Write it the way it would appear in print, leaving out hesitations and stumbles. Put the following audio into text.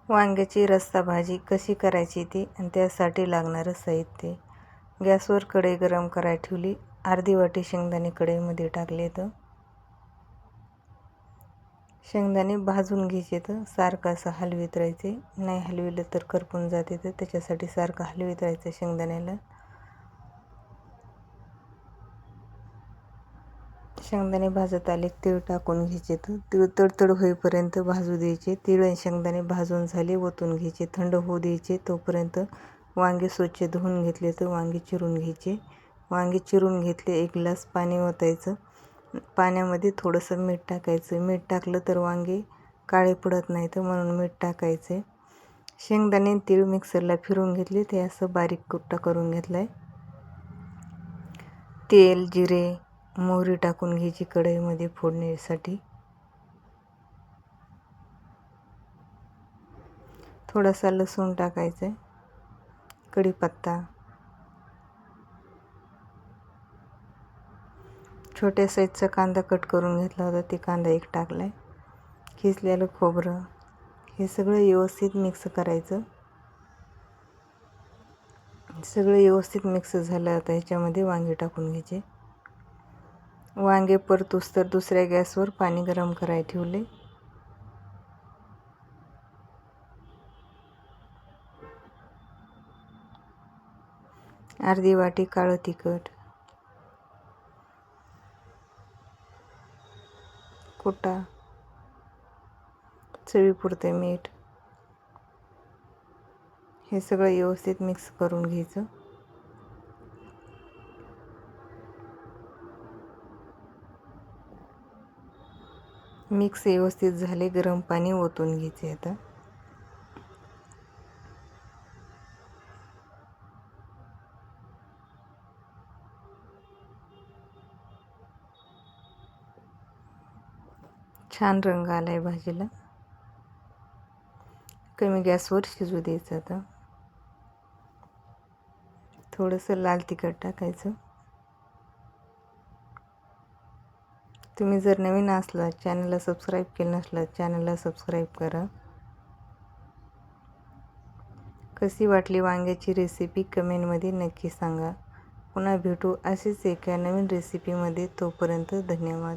वांग्याची रस्सा भाजी कशी करायची ती आणि त्यासाठी लागणारं साहित्य. गॅसवर कढई गरम करायला ठेवली. अर्धी वाटी शेंगदाणे कढईमध्ये टाकले. तर शेंगदाणे भाजून घ्यायचे. तर सारखं असं हलवीत राहायचे. नाही हलविलं तर करपून जाते, तर त्याच्यासाठी सारखं हलवीत राहायचं शेंगदाण्याला. शेंगदाणे भाजत आले तीळ टाकून घ्यायचे. तर तीळ तडतड होईपर्यंत भाजू द्यायचे. तीळ आणि शेंगदाणे भाजून झाले ओतून घ्यायचे. थंड होऊ द्यायचे. तोपर्यंत वांगे स्वच्छ धुवून घेतले. तर वांगे चिरून घ्यायचे. वांगे चिरून घेतले. 1 ग्लास पाणी ओतायचं. पाण्यामध्ये थोडंसं मीठ टाकायचं. मीठ टाकलं तर वांगे काळे पडत नाही, तर म्हणून मीठ टाकायचे. शेंगदाणे आणि तीळ मिक्सरला फिरून घेतले. ते असं बारीक कुट्टा करून घेतला आहे. तेल, जिरे, मोहरी टाकून घ्यायची कढईमध्ये फोडणीसाठी. थोडासा लसूण टाकायचा आहे. कढीपत्ता, छोट्या साईजचा कांदा कट करून घेतला होता, ते कांदा 1 टाकला आहे. किसलेलं खोबरं, हे सगळं व्यवस्थित मिक्स करायचं. सगळं व्यवस्थित मिक्स झालं. आता ह्याच्यामध्ये वांगे टाकून घ्यायचे. वांगे परतूस तर दुसऱ्या गॅसवर पाणी गरम करायला ठेवले. अर्धी वाटी काळं तिखट, कुटा, चवीपुरते मीठ, हे सगळं व्यवस्थित मिक्स करून घ्यायचं. मिक्स व्यवस्थित झाले. गरम पाणी ओतून घ्यायचे. आता छान रंग आलाय भाजीला. कमी गॅसवर शिजू द्यायचं. आता थोडंसं लाल तिखट टाकायचं. तुम्ही जर नवीन असला, चॅनलला सबस्क्राईब केलं नसलं, चॅनलला सबस्क्राईब करा. कशी वाटली वांग्याची रेसिपी कमेंटमध्ये नक्की सांगा. पुन्हा भेटू अशीच एका नवीन रेसिपीमध्ये. तोपर्यंत धन्यवाद.